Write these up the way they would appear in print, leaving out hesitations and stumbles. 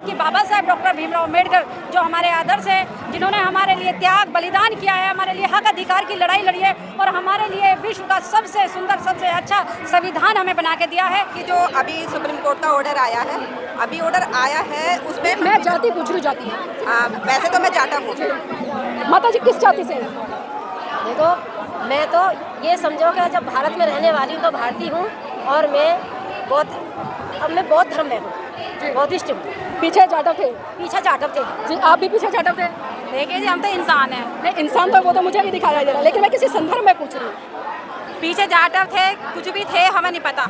कि बाबा साहेब डॉक्टर भीमराव अम्बेडकर जो हमारे आदर्श है, जिन्होंने हमारे लिए त्याग बलिदान किया है, हमारे लिए हक अधिकार की लड़ाई लड़ी है और हमारे लिए विश्व का सबसे सुंदर सबसे अच्छा संविधान हमें बना के दिया है। कि जो अभी सुप्रीम कोर्ट का ऑर्डर आया है, उसमें मैं जाति पूछ रही जाती वैसे तो मैं जाटा हूँ। माता जी किस जाति से हैं? देखो, मैं तो ये समझो कि जब भारत में रहने वाली हूँ तो भारतीय हूँ और मैं बौद्ध धर्म में हूँ, बौद्धिस्ट हूँ। पीछे जाटव थे? पीछे जाटव थे जी, आप भी पीछे जाटव थे? देखिए जी, हम तो इंसान हैं। नहीं, इंसान तो वो तो मुझे भी दिखाया जा रहा है, लेकिन मैं किसी संदर्भ में पूछ रही हूँ। पीछे जाटव थे, कुछ भी थे, हमें नहीं पता।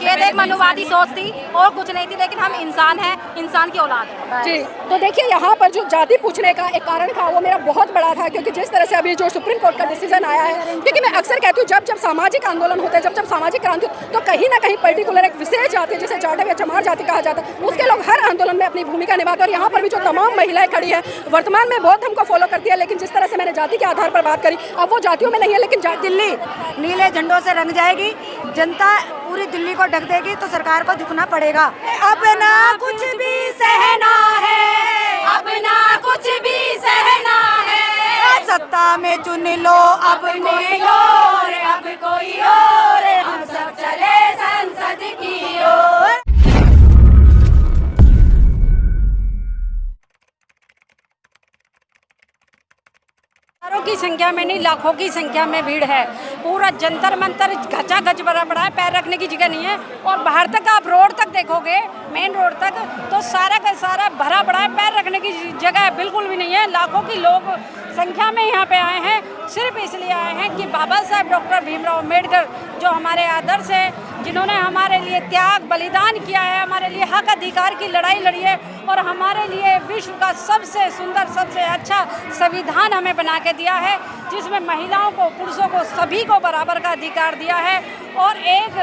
ये एक मनुवादी सोच थी और कुछ नहीं थी, लेकिन हम इंसान हैं, इंसान की औलाद है जी। तो देखिए, यहाँ पर जो जाति पूछने का एक कारण था वो मेरा बहुत बड़ा था, क्योंकि जिस तरह से अभी जो सुप्रीम कोर्ट का डिसीजन आया है, क्योंकि मैं अक्सर कहती हूँ जब सामाजिक आंदोलन होते हैं, जब सामाजिक क्रांति तो कहीं ना कहीं पर्टिकुलर एक विशेष जाति जिसे जाटव या चमार जाति कहा जाता है, उसके लोग हर आंदोलन में अपनी भूमिका निभाते हैं। और यहाँ पर भी जो तमाम महिलाएं खड़ी है, वर्तमान में बौद्ध धर्म को फॉलो करती है, लेकिन जिस तरह से मैंने जाति के आधार पर बात करी, अब वो जातियों में नहीं है, लेकिन दिल्ली नीले झंडों से रंग जाएगी, जनता पूरी दिल्ली को ढक देगी, तो सरकार को झुकना पड़ेगा। अब ना कुछ भी सहना है, अब ना कुछ भी सहना है, सत्ता में चुन लो अब कोई और अब कोई और, हम सब चले संसद की ओर। हजारों की संख्या में नहीं, लाखों की संख्या में भीड़ है। पूरा जंतर मंतर घचा गच भरा पड़ा है, पैर रखने की जगह नहीं है। और बाहर तक आप रोड तक देखोगे, मेन रोड तक, तो सारा का सारा भरा पड़ा है, पैर रखने की जगह बिल्कुल भी नहीं है। लाखों की लोग संख्या में यहाँ पे आए हैं, सिर्फ इसलिए आए हैं कि बाबा साहेब डॉक्टर भीमराव अम्बेडकर जो हमारे आदर्श है, जिन्होंने हमारे लिए त्याग बलिदान किया है, हमारे लिए हक अधिकार की लड़ाई लड़ी है और हमारे लिए विश्व का सबसे सुंदर सबसे अच्छा संविधान हमें बना के दिया है, जिसमें महिलाओं को, पुरुषों को, सभी को बराबर का अधिकार दिया है। और एक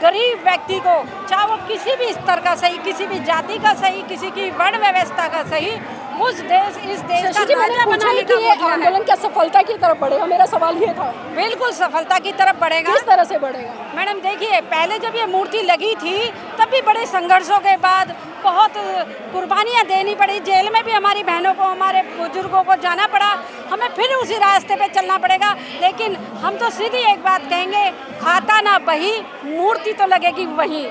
गरीब व्यक्ति को, चाहे वो किसी भी स्तर का सही, किसी भी जाति का सही, किसी की वर्ण व्यवस्था का सही, इस देश का ढांचा बनाने का ये आंदोलन क्या सफलता की तरफ बढ़ेगा? मेरा सवाल ये था। बिल्कुल सफलता की तरफ बढ़ेगा। किस तरह से बढ़ेगा? मैडम देखिए, पहले जब ये मूर्ति लगी थी तब भी बड़े संघर्षों के बाद बहुत कुर्बानियाँ देनी पड़ी, जेल में भी हमारी बहनों को, हमारे बुजुर्गों को जाना पड़ा, हमें फिर उसी रास्ते पे चलना पड़ेगा। लेकिन हम तो सीधी एक बात कहेंगे, खाता ना बही, मूर्ति तो लगेगी वहीं।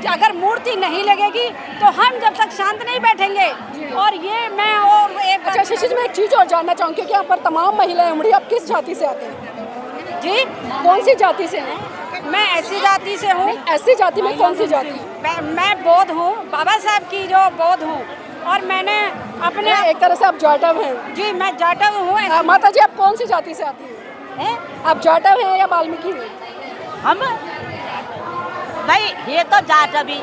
अगर मूर्ति नहीं लगेगी तो हम जब तक शांत नहीं बैठेंगे। और ये मैं और एक अच्छा शिशिर, मैं एक चीज़ और जानना चाहूँगी, क्योंकि यहाँ पर तमाम महिलाएं उमड़ी, आप किस जाति से आते हैं? जी, कौन सी जाति से हैं? मैं ऐसी जाति से हूँ। ऐसी जाति में कौन सी जाति? मैं बौद्ध हूँ, बाबा साहब की जो बौद्ध हूँ। और मैंने अपने एक तरह से आप जाटव हैं? जी, मैं जाटव हूँ। माता जी, आप कौन सी जाति से आती हैं? आप जाटव हैं या वाल्मीकि हैं? हम भाई ये तो जाटव ही,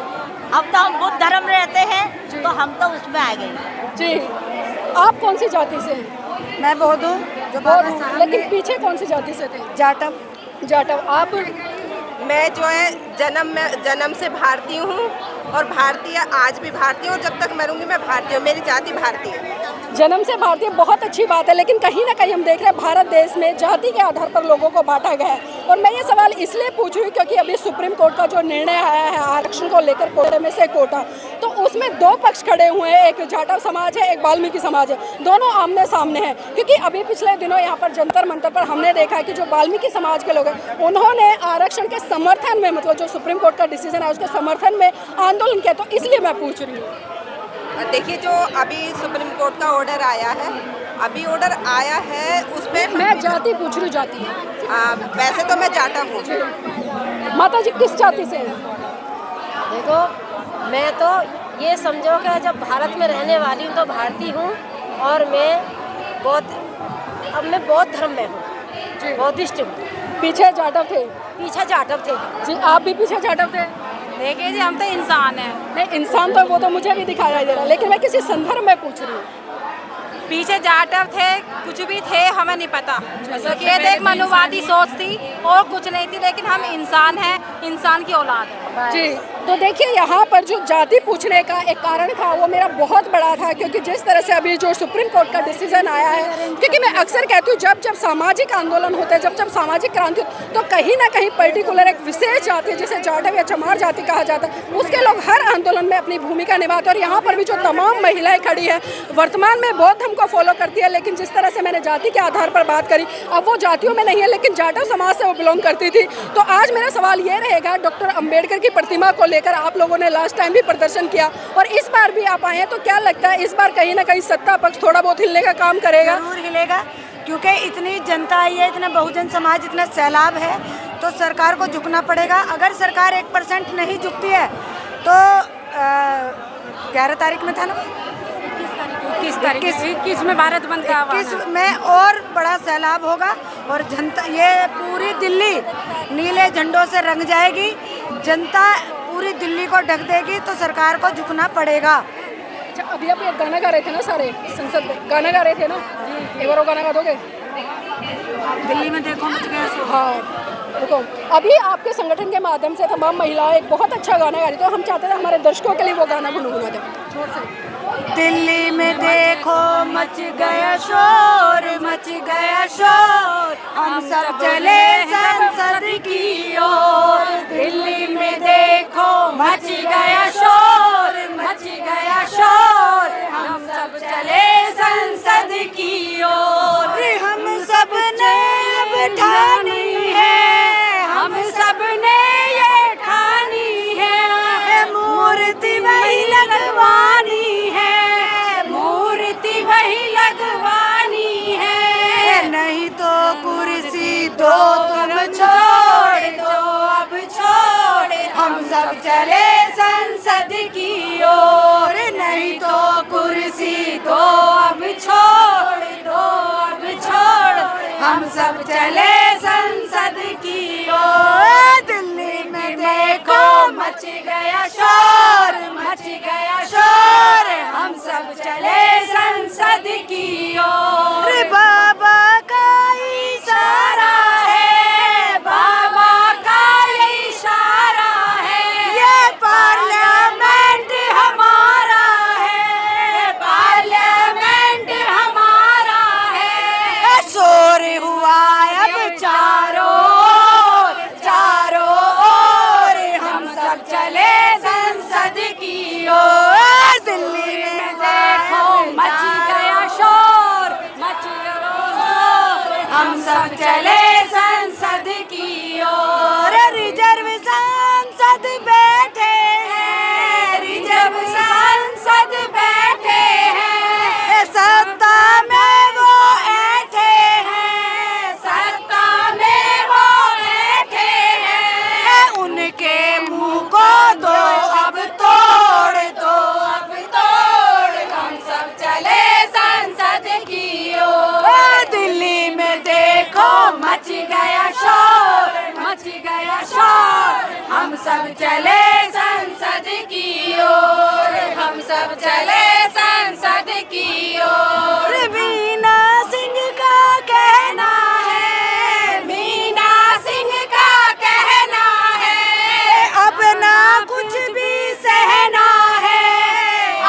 अब तो हम बुद्ध धर्म रहते हैं तो हम तो उसमें आ गए। जी, आप कौन सी जाति से हैं? मैं बौद्ध हूँ, जो बौद्ध हूँ, लेकिन पीछे कौन सी जाति से थे? जाटव। जाटव। आप? मैं जो है जन्म से भारतीय हूँ और भारतीय आज भी भारतीय हूँ, जब तक मरूंगी मैं भारतीय हूँ, मेरी जाति भारतीय है। जन्म से भारतीय, बहुत अच्छी बात है, लेकिन कहीं ना कहीं हम देख रहे हैं भारत देश में जाति के आधार पर लोगों को बांटा गया है। और मैं ये सवाल इसलिए पूछ रही हूँ क्योंकि अभी सुप्रीम कोर्ट का जो निर्णय आया है आरक्षण को लेकर, कोटे में से कोटा, तो उसमें दो पक्ष खड़े हुए हैं, एक जाटव समाज है, एक वाल्मीकि समाज है, दोनों आमने सामने हैं। क्योंकि अभी पिछले दिनों यहाँ पर जंतर मंतर पर हमने देखा है कि जो वाल्मीकि समाज के लोग हैं, उन्होंने आरक्षण के समर्थन में, मतलब जो सुप्रीम कोर्ट का डिसीजन है उसके समर्थन में आंदोलन किया, तो इसलिए मैं पूछ रही हूँ। देखिए, जो अभी सुप्रीम कोर्ट का ऑर्डर आया है, उसमें मैं जाति पूछ रही जाति है। वैसे तो मैं जाटा हूँ। माता जी किस जाति से हैं? देखो, मैं तो ये समझो कि जब भारत में रहने वाली हूँ तो भारतीय हूँ और मैं बौद्ध धर्म में हूँ, बौद्धिस्ट हूँ। पीछे जाटव थे? पीछे जाटव थे जी, आप भी पीछे जाटव थे? देखिए जी, हम तो इंसान हैं। नहीं, इंसान तो वो तो मुझे भी दिखाया जा रहा है, लेकिन मैं किसी संदर्भ में पूछ रही हूँ। पीछे जाटव थे, कुछ भी थे, हमें नहीं पता। ये एक मनुवादी सोच थी और कुछ नहीं थी, लेकिन हम इंसान हैं, इंसान की औलाद है जी। तो देखिए यहाँ पर जो जाति पूछने का एक कारण था वो मेरा बहुत बड़ा था, क्योंकि जिस तरह से अभी जो सुप्रीम कोर्ट का डिसीजन आया है, क्योंकि मैं अक्सर कहती हूँ जब जब सामाजिक आंदोलन होते हैं, जब जब सामाजिक क्रांति तो कहीं ना कहीं पर्टिकुलर एक विशेष जाति जिसे जाटव या चमार जाति कहा जाता है उसके लोग हर आंदोलन में अपनी भूमिका निभाते हैं। और यहाँ पर भी जो तमाम महिलाएं खड़ी है वर्तमान में बौद्ध धर्म को फॉलो करती है, लेकिन जिस तरह से मैंने जाति के आधार पर बात करी, अब वो जातियों में नहीं है लेकिन जाटव समाज से वो बिलोंग करती थी। तो आज मेरा सवाल ये रहेगा, डॉक्टर अम्बेडकर की प्रतिमा को लेकर आप लोगों ने लास्ट टाइम भी प्रदर्शन किया और इस बार भी आप आए हैं, तो क्या लगता है इस बार कहीं ना कहीं सत्ता पक्ष थोड़ा बहुत हिलने का काम करेगा? जरूर हिलेगा, क्योंकि इतनी जनता आई है, इतना बहुजन समाज, इतना सैलाब है, तो सरकार को झुकना पड़ेगा। अगर सरकार 1% नहीं झुकती है तो 11 तारीख में था ना, 21 में भारत बंद का आह्वान है। 21 में और बड़ा सैलाब होगा और जनता, ये पूरी दिल्ली नीले झंडों से रंग जाएगी, जनता पूरी दिल्ली को ढक देगी, तो सरकार को झुकना पड़ेगा। अच्छा, अभी आप एक गाना गा रहे थे ना, सारे संसद में गाना गा रहे थे ना, एक बार वो गाना गा दोगे? दिल्ली में देखो मच गया शोर। हाँ देखो, अभी आपके संगठन के माध्यम से तमाम महिलाएं एक बहुत अच्छा गाना गा रही, तो हम चाहते थे हमारे दर्शकों के लिए वो गाना गुनगुना दें जोर से। दिल्ली में देखो मच गया शोर, मच गया शोर, हम सब चले संसद की ओर। दिल्ली में देखो मच गया शोर, मच गया शोर, हम सब चले संसद की ओर। हम सब ने अब ठानी है, हम सब ने ये ठानी है, मूर्ति वही लगवानी है, मूर्ति वही लगवानी है, नहीं तो कुर्सी दो तुम छोड़ दो, अब छोड़ हम सब चले संसद की ओर। नहीं तो कुर्सी दो अब छोड़ दो, अब छोड़ हम सब चले संसद की ओर। दिल्ली में देखो मच गया शोर, मच गया शोर, हम सब चले संसद की ओर। बाबा का इशारा है, बाबा का इशारा है, ये पार्लियामेंट हमारा है, पार्लियामेंट हमारा है। शोर हुआ अब चारों ओर, हम सब चले संसद की ओर। दिल्ली में देखो मच गया शोर, मच गया शोर, हम सब चले संसद की ओर। रिजर्व सांसद बैठे हैं, रिजर्व सांसद बैठे हैं, सत्ता में वो ऐठे हैं, सत्ता में वो ऐठे हैं, उनके मुंह को दो अब तोड़ दो, अब तोड़ हम सब चले संसद की ओर। दिल्ली में देखो मच गया शोर, मच गया शोर, हम सब चले संसद की ओर, हम सब चले संसद की ओर। मीना सिंह का कहना है, मीना सिंह का कहना है, अब ना कुछ भी सहना है,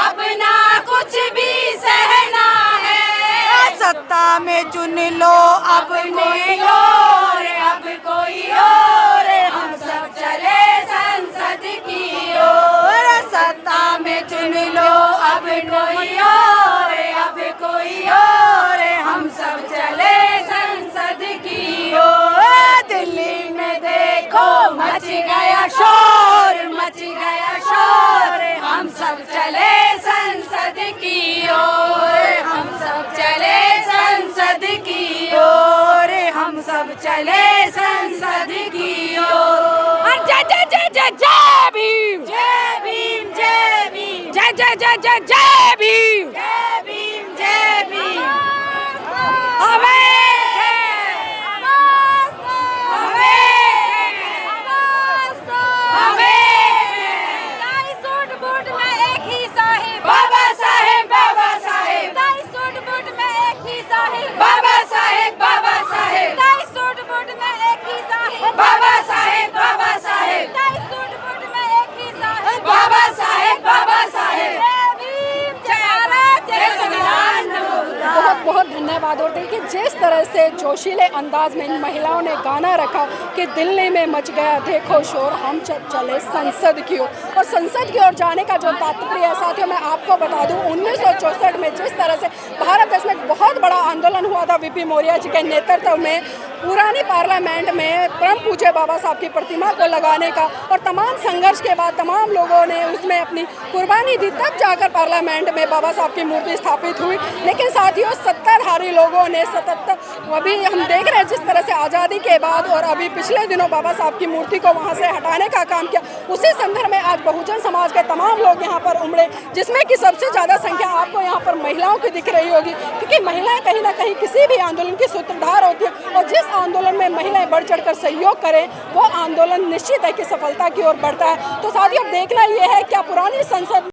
अब ना कुछ भी सहना है, सत्ता में चुन लो अब कोई और, अब कोई और, हम सब चले संसद की ओर। सत्ता में चुन लो अब कोई और, अब कोई और, हम सब चले संसद की ओर। दिल्ली में देखो मच गया शोर, मच गया शोर, हम सब चले संसद की ओर, हम सब चले संसद की ओर, हम सब चले संसद की ओर। जय जय जय जय जय भीम, जय भीम, जय भीम, जय जय जय जय जय भीम, जय भीम, जय भीम। बाबा साहेब, बाबा साहेब, सूट बूट में एक ही साहिब, बाबा साहेब, बाबा साहेब, सूट बूट में एक ही साहिब, बाबा साहेब, बाबा साहेब, सूट बूट में एक ही साहिब। बहुत धन्यवाद। और देखिए जिस तरह से जोशीले अंदाज में इन महिलाओं ने गाना रखा कि दिल्ली में मच गया देखो शोर, हम चले संसद की ओर। और संसद की ओर जाने का जो तात्पर्य है साथियों, मैं आपको बता दूं 1964 में जिस तरह से भारत देश में एक बहुत बड़ा आंदोलन हुआ था वीपी मौर्य जी के नेतृत्व में, पुरानी पार्लियामेंट में परम पूज्य बाबा साहब की प्रतिमा को लगाने का, और तमाम संघर्ष के बाद तमाम लोगों ने उसमें अपनी कुर्बानी दी, तब जाकर पार्लियामेंट में बाबा साहब की मूर्ति स्थापित हुई। लेकिन साथियों सत्ताधारी लोगों ने अभी हम देख रहे हैं जिस तरह से आज़ादी के बाद और अभी पिछले दिनों बाबा साहब की मूर्ति को वहाँ से हटाने का काम किया। उसी संदर्भ में आज बहुजन समाज के तमाम लोग यहाँ पर उमड़े, जिसमें कि सबसे ज़्यादा संख्या आपको यहाँ पर महिलाओं की दिख रही होगी, क्योंकि महिलाएं कहीं ना कहीं किसी भी आंदोलन की सूत्रधार होती है, और जिस आंदोलन में महिलाएं बढ़ चढ़कर सहयोग करें वो आंदोलन निश्चित है कि सफलता की ओर बढ़ता है। तो साथियों देखना ये है क्या पुरानी संसद